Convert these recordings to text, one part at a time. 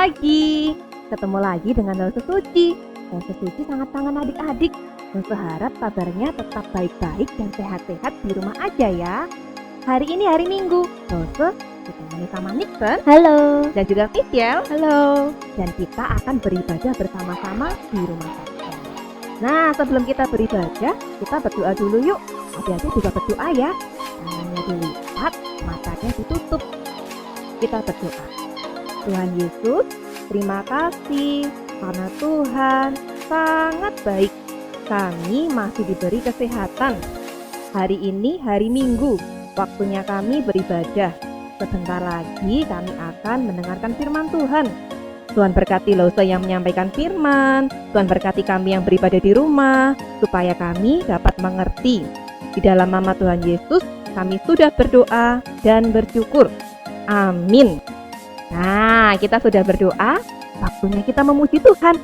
pagi. Ketemu lagi dengan Lause Suci. Lause Suci sangat kangen adik-adik. Lause harap kabarnya tetap baik-baik dan sehat-sehat di rumah aja ya. Hari ini hari Minggu. Lause ditemani sama Nixon. Halo. Dan juga Michelle. Halo. Dan kita akan beribadah bersama-sama di rumah saja. Nah, sebelum kita beribadah, kita berdoa dulu yuk. Adik-adik juga berdoa ya. Tangannya dilipat, matanya ditutup. Kita berdoa. Tuhan Yesus, terima kasih karena Tuhan sangat baik. Kami masih diberi kesehatan. Hari ini hari Minggu, waktunya kami beribadah. Sebentar lagi kami akan mendengarkan firman Tuhan. Tuhan berkati Lause yang menyampaikan firman. Tuhan berkati kami yang beribadah di rumah, supaya kami dapat mengerti. Di dalam nama Tuhan Yesus, kami sudah berdoa dan bersyukur. Amin. Nah, kita sudah berdoa, waktunya kita memuji Tuhan.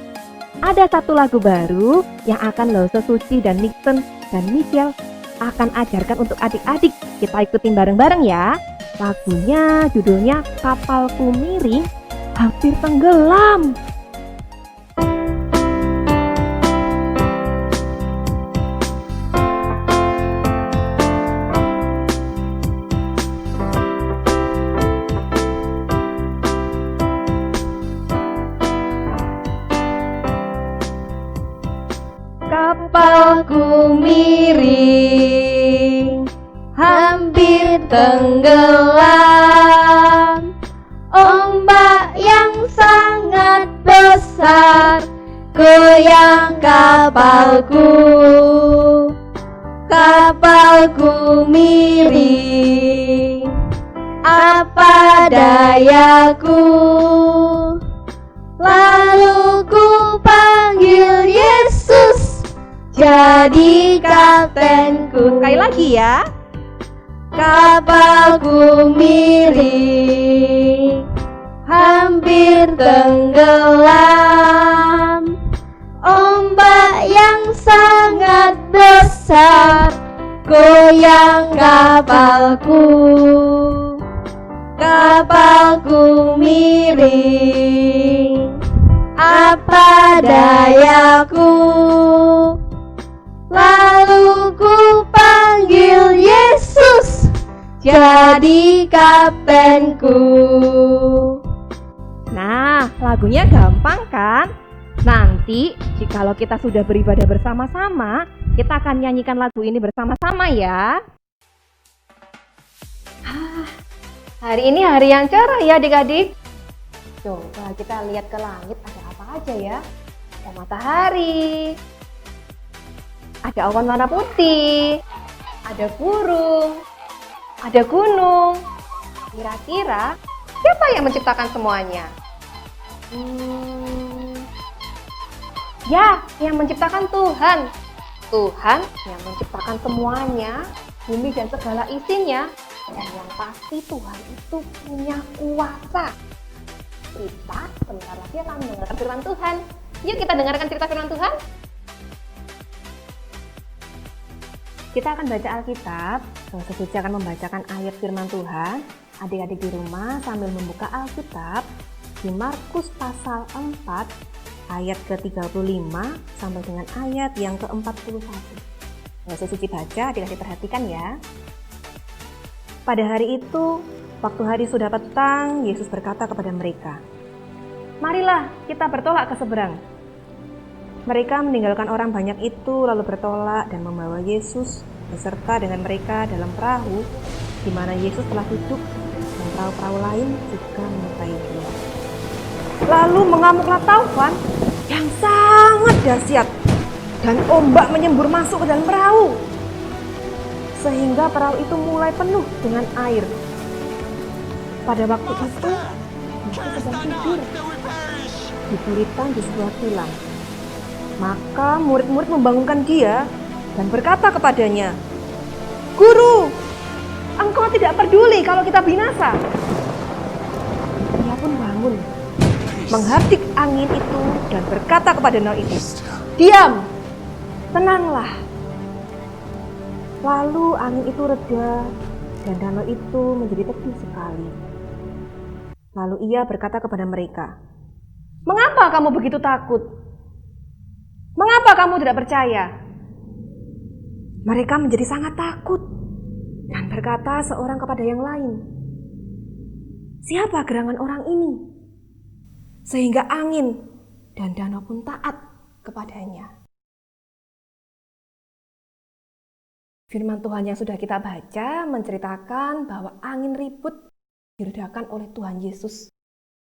Ada satu lagu baru yang akan Lause Suci dan Nixon dan Michelle akan ajarkan untuk adik-adik. Kita ikutin bareng-bareng ya. Lagunya judulnya Kapalku Miring Hampir Tenggelam. Kapalku miring, hampir tenggelam. Ombak yang sangat besar goyang kapalku. Kapalku miring, apa dayaku? Lalu ku panggil Yesus jadi kaptenku. Sekali lagi ya. Kapalku miring, hampir tenggelam. Ombak yang sangat besar goyang kapalku. Kapalku miring, apa dayaku? Lalu ku panggil Yesus jadi kaptenku. Nah, lagunya gampang kan? Nanti, jikalau kita sudah beribadah bersama-sama, kita akan nyanyikan lagu ini bersama-sama ya. Hari ini hari yang cerah ya adik-adik. Coba kita lihat ke langit, ada apa aja ya? Ada matahari, ada awan warna putih, ada burung, ada gunung. Kira-kira siapa yang menciptakan semuanya? Ya, yang menciptakan Tuhan. Tuhan yang menciptakan semuanya, bumi dan segala isinya. Dan yang pasti Tuhan itu punya kuasa. Kita sebentar lagi akan mendengarkan firman Tuhan. Yuk kita dengarkan cerita firman Tuhan. Kita akan baca Alkitab. Lause Suci akan membacakan ayat firman Tuhan. Adik-adik di rumah sambil membuka Alkitab di Markus pasal 4 ayat ke-35 sampai dengan ayat yang ke-41. Lause Suci baca, adik-adik perhatikan ya. Pada hari itu, waktu hari sudah petang, Yesus berkata kepada mereka, "Marilah kita bertolak ke seberang." Mereka meninggalkan orang banyak itu lalu bertolak dan membawa Yesus beserta dengan mereka dalam perahu di mana Yesus telah duduk, dan perahu-perahu lain juga menyertai dia. Lalu mengamuklah taufan yang sangat dahsyat dan ombak menyembur masuk ke dalam perahu sehingga perahu itu mulai penuh dengan air. Pada waktu itu Yesus sedang tidur di guritan di sebuah tilam. Maka murid-murid membangunkan dia dan berkata kepadanya, "Guru, engkau tidak peduli kalau kita binasa." Dia pun bangun, menghardik angin itu dan berkata kepada danau itu, "Diam, tenanglah." Lalu angin itu reda dan danau itu menjadi teduh sekali. Lalu ia berkata kepada mereka, Mengapa kamu begitu takut? Mengapa kamu tidak percaya? Mereka menjadi sangat takut dan berkata seorang kepada yang lain, "Siapa gerangan orang ini? Sehingga angin dan danau pun taat kepadanya." Firman Tuhan yang sudah kita baca menceritakan bahwa angin ribut diredakan oleh Tuhan Yesus.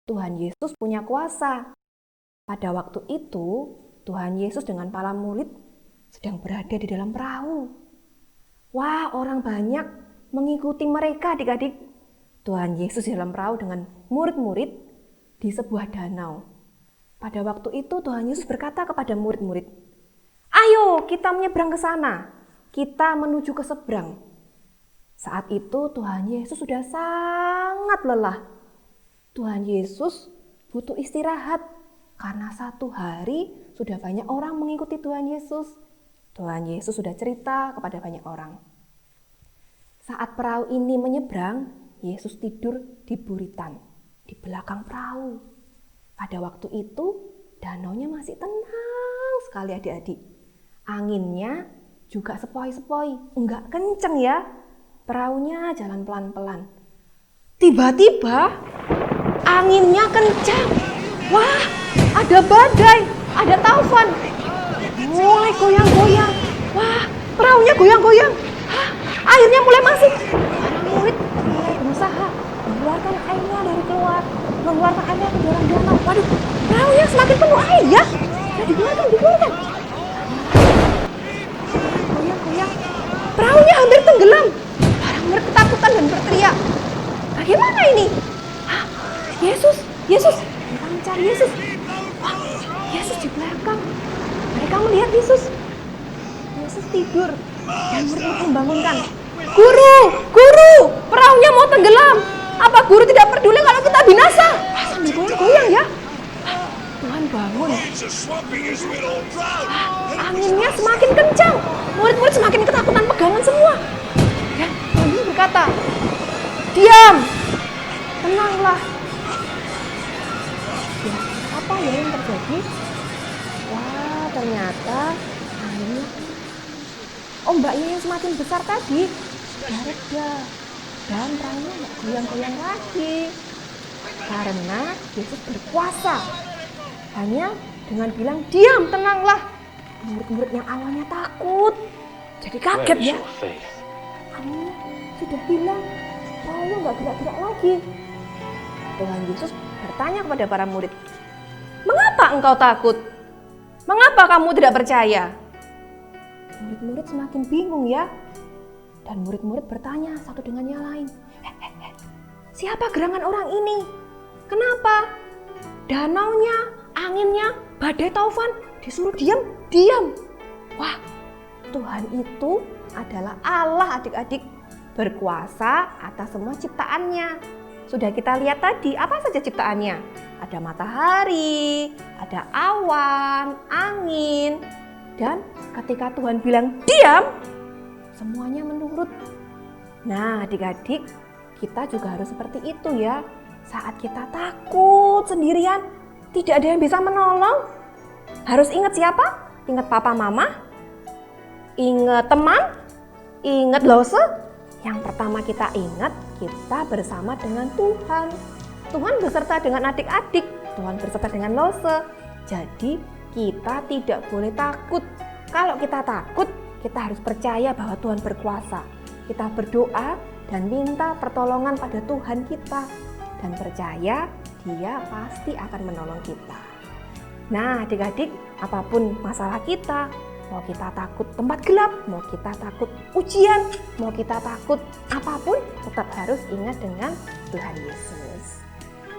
Tuhan Yesus punya kuasa. Pada waktu itu, Tuhan Yesus dengan para murid sedang berada di dalam perahu. Wah, orang banyak mengikuti mereka adik-adik. Tuhan Yesus di dalam perahu dengan murid-murid di sebuah danau. Pada waktu itu Tuhan Yesus berkata kepada murid-murid, "Ayo kita menyeberang ke sana. Kita menuju ke seberang." Saat itu Tuhan Yesus sudah sangat lelah. Tuhan Yesus butuh istirahat karena satu hari sudah banyak orang mengikuti Tuhan Yesus. Tuhan Yesus sudah cerita kepada banyak orang. Saat perahu ini menyeberang, Yesus tidur di buritan, di belakang perahu. Pada waktu itu danaunya masih tenang sekali adik-adik. Anginnya juga sepoi-sepoi, enggak kenceng ya. Perahunya jalan pelan-pelan. Tiba-tiba anginnya kencang. Wah, ada badai, ada taufan. Mulai goyang-goyang. Wah, perahunya goyang-goyang. Hah, airnya mulai masuk. Para murid mulai berusaha mengeluarkan airnya dari keluar, mengeluarkan airnya ke dalam danau. Waduh, perahunya semakin penuh air ya. Ya dikeluarkan. Goyang-goyang. Perahunya hampir tenggelam. Para murid ketakutan dan berteriak, "Bagaimana ini? Hah, Yesus. Mereka mencari Yesus. Wah, Yesus di belakang. Mereka melihat Yesus. Yesus tidur dan murid membangunkan. Guru, perahunya mau tenggelam. Apa guru tidak peduli kalau kita binasa?" Sambil goyang-goyang ya. Tuhan bangun. Anginnya semakin kencang. Murid-murid semakin ketakutan, pegangan semua. Dan Tuhan Yesus berkata, "Diam, tenanglah." Ya, apa ya yang terjadi? Wah, ternyata anginnya, ombaknya yang semakin besar tadi sudah reda dan perahunya nggak goyang-goyang lagi. Karena Yesus berkuasa. Hanya dengan bilang, "Diam, tenanglah." Murid-murid yang awalnya takut jadi kaget ya. Anginnya sudah hilang, perahunya nggak gerak-gerak lagi. Tuhan Yesus bertanya kepada para murid, "Mengapa engkau takut? Mengapa kamu tidak percaya?" Murid-murid semakin bingung ya. Dan murid-murid bertanya satu dengan yang lain, "Siapa gerangan orang ini? Kenapa danaunya, anginnya, badai taufan disuruh diam?" Wah, Tuhan itu adalah Allah adik-adik, berkuasa atas semua ciptaannya. Sudah kita lihat tadi apa saja ciptaannya. Ada matahari, ada awan, angin. Dan ketika Tuhan bilang diam, semuanya menurut. Nah adik-adik, kita juga harus seperti itu ya. Saat kita takut sendirian, tidak ada yang bisa menolong. Harus ingat siapa? Ingat papa mama? Ingat teman? Ingat lose? Yang pertama kita ingat, kita bersama dengan Tuhan. Tuhan beserta dengan adik-adik, Tuhan beserta dengan lose. Jadi kita tidak boleh takut. Kalau kita takut, kita harus percaya bahwa Tuhan berkuasa. Kita berdoa dan minta pertolongan pada Tuhan kita. Dan percaya Dia pasti akan menolong kita. Nah adik-adik, apapun masalah kita, mau kita takut tempat gelap, mau kita takut ujian, mau kita takut apapun, tetap harus ingat dengan Tuhan Yesus.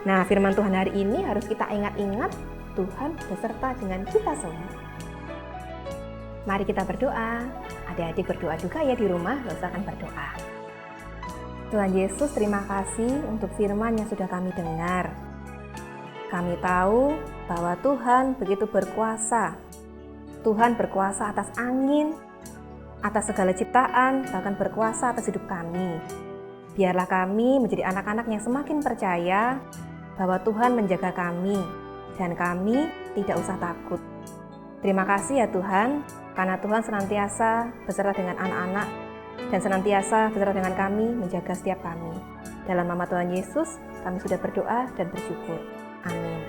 Nah firman Tuhan hari ini harus kita ingat-ingat, Tuhan beserta dengan kita semua. Mari kita berdoa. Adik-adik berdoa juga ya di rumah, usahakan berdoa. Tuhan Yesus, terima kasih untuk firman yang sudah kami dengar. Kami tahu bahwa Tuhan begitu berkuasa. Tuhan berkuasa atas angin, atas segala ciptaan, bahkan berkuasa atas hidup kami. Biarlah kami menjadi anak-anak yang semakin percaya bahwa Tuhan menjaga kami. dan kami tidak usah takut. Terima kasih ya Tuhan, karena Tuhan senantiasa beserta dengan anak-anak dan senantiasa beserta dengan kami menjaga setiap kami. Dalam nama Tuhan Yesus, kami sudah berdoa dan bersyukur. Amin.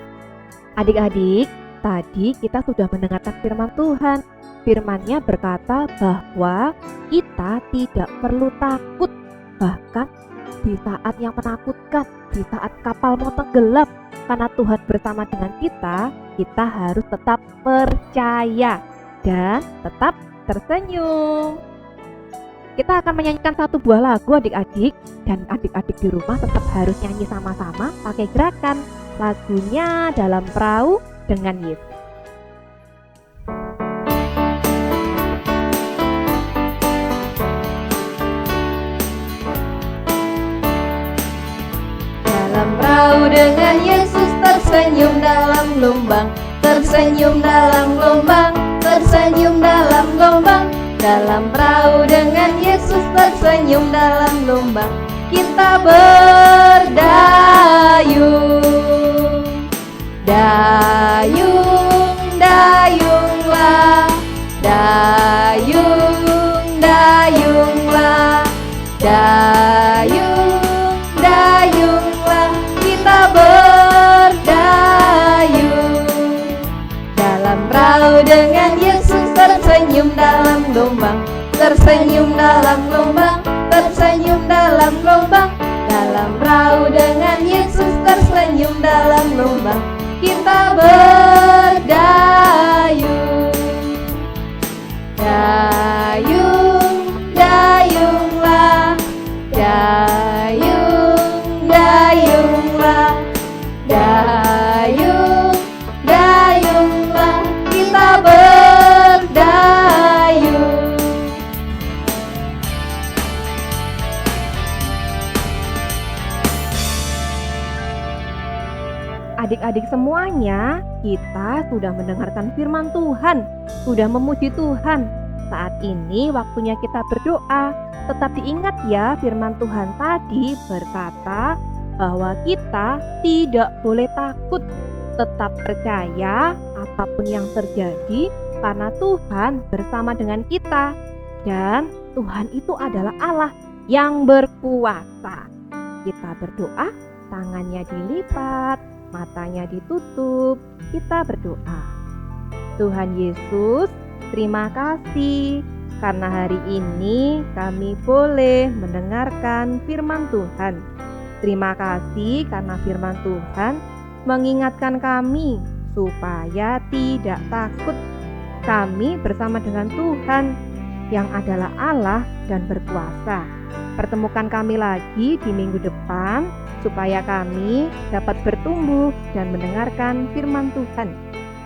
Adik-adik, tadi kita sudah mendengarkan firman Tuhan. Firman-Nya berkata bahwa kita tidak perlu takut, bahkan di saat yang menakutkan, di saat kapal mau tenggelam, karena Tuhan bersama dengan kita harus tetap percaya dan tetap tersenyum. Kita akan menyanyikan satu buah lagu adik-adik, dan adik-adik di rumah tetap harus nyanyi sama-sama pakai gerakan. Lagunya Dalam Perahu dengan Yesus. Dalam perahu dengan Yesus, tersenyum dalam gelombang, tersenyum dalam gelombang, tersenyum dalam gelombang. Dalam perahu dengan Yesus, tersenyum dalam gelombang, kita berdayung. Dayung, dayunglah, dayung, dayunglah, dayung, dayunglah, kita berdayung. Dalam perahu dengan Yesus, tersenyum dalam gelombang, tersenyum dalam gelombang, tersenyum dalam gelombang. Dalam perahu dengan Yesus, tersenyum dalam gelombang, kita berdayung. Dayung, dayunglah, dayung, dayunglah, dayung, dayunglah, kita berdayung. Adik-adik semuanya, kita sudah mendengarkan firman Tuhan, sudah memuji Tuhan. Saat ini waktunya kita berdoa. Tetap diingat ya, firman Tuhan tadi berkata bahwa kita tidak boleh takut. Tetap percaya apapun yang terjadi, karena Tuhan bersama dengan kita. Dan Tuhan itu adalah Allah yang berkuasa. Kita berdoa, tangannya dilipat, matanya ditutup, kita berdoa. Tuhan Yesus, terima kasih karena hari ini kami boleh mendengarkan firman Tuhan. Terima kasih karena firman Tuhan mengingatkan kami supaya tidak takut. Kami bersama dengan Tuhan yang adalah Allah dan berkuasa. Pertemukan kami lagi di minggu depan supaya kami dapat bertumbuh dan mendengarkan firman Tuhan.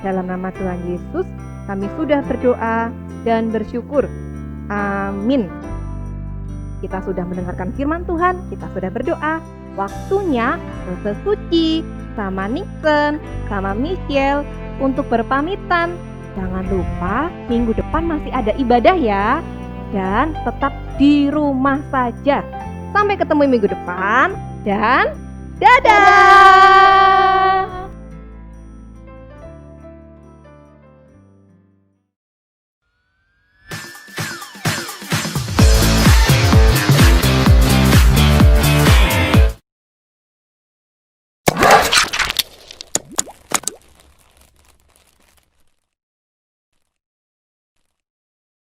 Dalam nama Tuhan Yesus, kami sudah berdoa dan bersyukur. Amin. Kita sudah mendengarkan firman Tuhan, kita sudah berdoa. Waktunya Proses Suci sama Nixon, sama Michelle untuk berpamitan. Jangan lupa minggu depan masih ada ibadah ya. Dan tetap di rumah saja. Sampai ketemu minggu depan dan dadah!